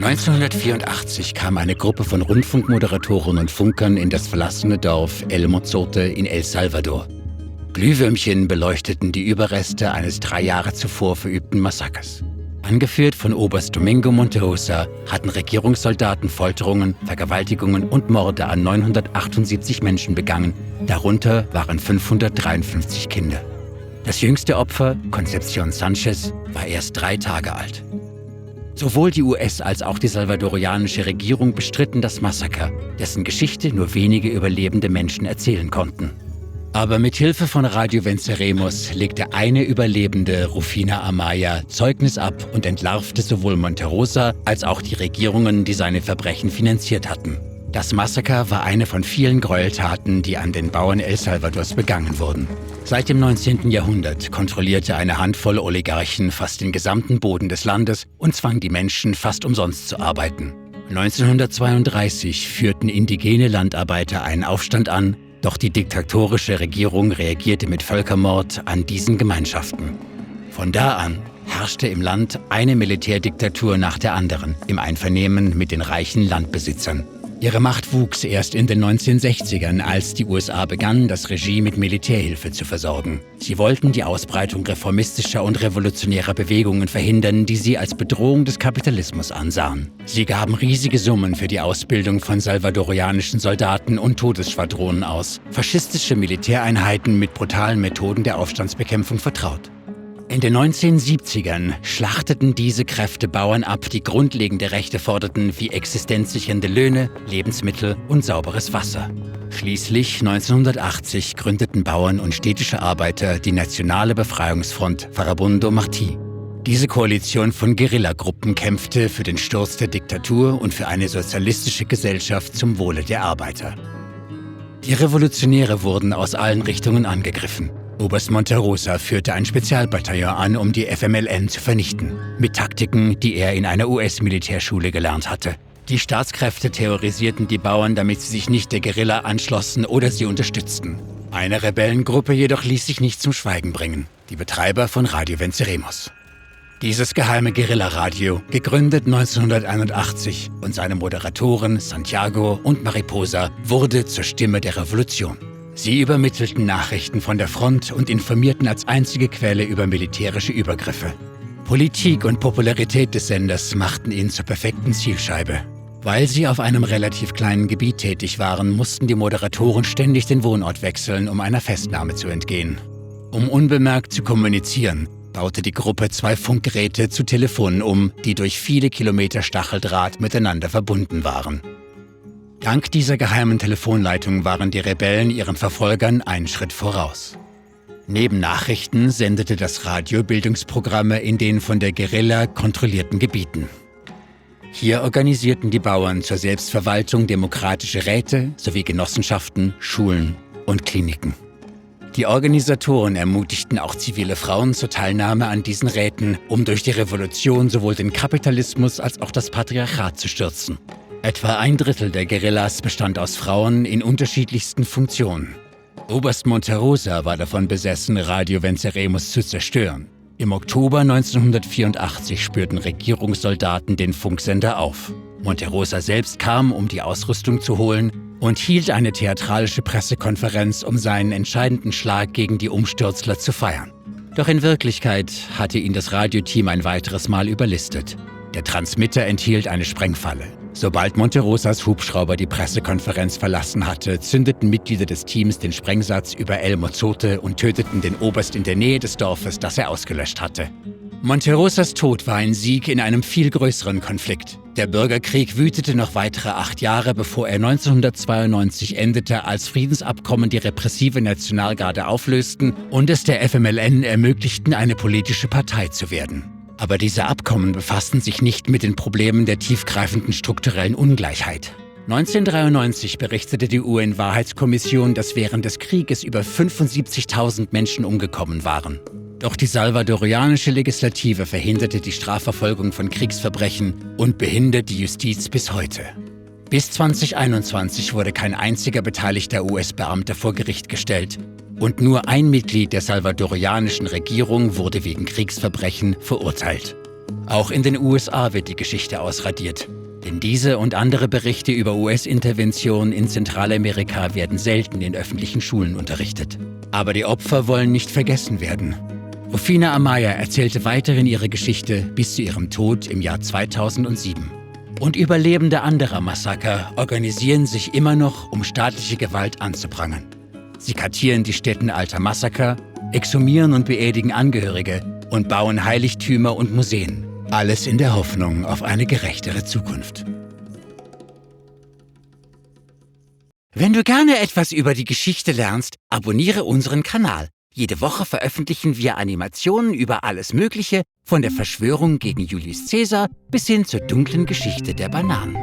1984 kam eine Gruppe von Rundfunkmoderatoren und Funkern in das verlassene Dorf El Mozote in El Salvador. Glühwürmchen beleuchteten die Überreste eines 3 Jahre zuvor verübten Massakers. Angeführt von Oberst Domingo Monterrosa hatten Regierungssoldaten Folterungen, Vergewaltigungen und Morde an 978 Menschen begangen, darunter waren 553 Kinder. Das jüngste Opfer, Concepción Sánchez, war erst 3 Tage alt. Sowohl die US- als auch die salvadorianische Regierung bestritten das Massaker, dessen Geschichte nur wenige überlebende Menschen erzählen konnten. Aber mit Hilfe von Radio Venceremos legte eine Überlebende, Rufina Amaya, Zeugnis ab und entlarvte sowohl Monterrosa als auch die Regierungen, die seine Verbrechen finanziert hatten. Das Massaker war eine von vielen Gräueltaten, die an den Bauern El Salvadors begangen wurden. Seit dem 19. Jahrhundert kontrollierte eine Handvoll Oligarchen fast den gesamten Boden des Landes und zwang die Menschen fast umsonst zu arbeiten. 1932 führten indigene Landarbeiter einen Aufstand an, doch die diktatorische Regierung reagierte mit Völkermord an diesen Gemeinschaften. Von da an herrschte im Land eine Militärdiktatur nach der anderen, im Einvernehmen mit den reichen Landbesitzern. Ihre Macht wuchs erst in den 1960ern, als die USA begannen, das Regime mit Militärhilfe zu versorgen. Sie wollten die Ausbreitung reformistischer und revolutionärer Bewegungen verhindern, die sie als Bedrohung des Kapitalismus ansahen. Sie gaben riesige Summen für die Ausbildung von salvadorianischen Soldaten und Todesschwadronen aus, faschistische Militäreinheiten mit brutalen Methoden der Aufstandsbekämpfung vertraut. In den 1970ern schlachteten diese Kräfte Bauern ab, die grundlegende Rechte forderten, wie existenzsichernde Löhne, Lebensmittel und sauberes Wasser. Schließlich 1980 gründeten Bauern und städtische Arbeiter die Nationale Befreiungsfront Farabundo Martí. Diese Koalition von Guerillagruppen kämpfte für den Sturz der Diktatur und für eine sozialistische Gesellschaft zum Wohle der Arbeiter. Die Revolutionäre wurden aus allen Richtungen angegriffen. Oberst Monterrosa führte ein Spezialbataillon an, um die FMLN zu vernichten, mit Taktiken, die er in einer US-Militärschule gelernt hatte. Die Staatskräfte terrorisierten die Bauern, damit sie sich nicht der Guerilla anschlossen oder sie unterstützten. Eine Rebellengruppe jedoch ließ sich nicht zum Schweigen bringen: die Betreiber von Radio Venceremos. Dieses geheime Guerilla-Radio, gegründet 1981 und seine Moderatoren Santiago und Mariposa, wurde zur Stimme der Revolution. Sie übermittelten Nachrichten von der Front und informierten als einzige Quelle über militärische Übergriffe. Politik und Popularität des Senders machten ihn zur perfekten Zielscheibe. Weil sie auf einem relativ kleinen Gebiet tätig waren, mussten die Moderatoren ständig den Wohnort wechseln, um einer Festnahme zu entgehen. Um unbemerkt zu kommunizieren, baute die Gruppe 2 Funkgeräte zu Telefonen um, die durch viele Kilometer Stacheldraht miteinander verbunden waren. Dank dieser geheimen Telefonleitung waren die Rebellen ihren Verfolgern einen Schritt voraus. Neben Nachrichten sendete das Radio Bildungsprogramme in den von der Guerilla kontrollierten Gebieten. Hier organisierten die Bauern zur Selbstverwaltung demokratische Räte sowie Genossenschaften, Schulen und Kliniken. Die Organisatoren ermutigten auch zivile Frauen zur Teilnahme an diesen Räten, um durch die Revolution sowohl den Kapitalismus als auch das Patriarchat zu stürzen. Etwa 1/3 der Guerillas bestand aus Frauen in unterschiedlichsten Funktionen. Oberst Monterrosa war davon besessen, Radio Venceremos zu zerstören. Im Oktober 1984 spürten Regierungssoldaten den Funksender auf. Monterrosa selbst kam, um die Ausrüstung zu holen, und hielt eine theatralische Pressekonferenz, um seinen entscheidenden Schlag gegen die Umstürzler zu feiern. Doch in Wirklichkeit hatte ihn das Radioteam ein weiteres Mal überlistet. Der Transmitter enthielt eine Sprengfalle. Sobald Monterrosas Hubschrauber die Pressekonferenz verlassen hatte, zündeten Mitglieder des Teams den Sprengsatz über El Mozote und töteten den Oberst in der Nähe des Dorfes, das er ausgelöscht hatte. Monterrosas Tod war ein Sieg in einem viel größeren Konflikt. Der Bürgerkrieg wütete noch weitere 8 Jahre, bevor er 1992 endete, als Friedensabkommen die repressive Nationalgarde auflösten und es der FMLN ermöglichten, eine politische Partei zu werden. Aber diese Abkommen befassten sich nicht mit den Problemen der tiefgreifenden strukturellen Ungleichheit. 1993 berichtete die UN-Wahrheitskommission, dass während des Krieges über 75.000 Menschen umgekommen waren. Doch die salvadorianische Legislative verhinderte die Strafverfolgung von Kriegsverbrechen und behindert die Justiz bis heute. Bis 2021 wurde kein einziger beteiligter US-Beamter vor Gericht gestellt und nur ein Mitglied der salvadorianischen Regierung wurde wegen Kriegsverbrechen verurteilt. Auch in den USA wird die Geschichte ausradiert. Denn diese und andere Berichte über US-Interventionen in Zentralamerika werden selten in öffentlichen Schulen unterrichtet. Aber die Opfer wollen nicht vergessen werden. Rufina Amaya erzählte weiterhin ihre Geschichte bis zu ihrem Tod im Jahr 2007. Und Überlebende anderer Massaker organisieren sich immer noch, um staatliche Gewalt anzuprangern. Sie kartieren die Stätten alter Massaker, exhumieren und beerdigen Angehörige und bauen Heiligtümer und Museen. Alles in der Hoffnung auf eine gerechtere Zukunft. Wenn du gerne etwas über die Geschichte lernst, abonniere unseren Kanal. Jede Woche veröffentlichen wir Animationen über alles Mögliche, von der Verschwörung gegen Julius Caesar bis hin zur dunklen Geschichte der Bananen.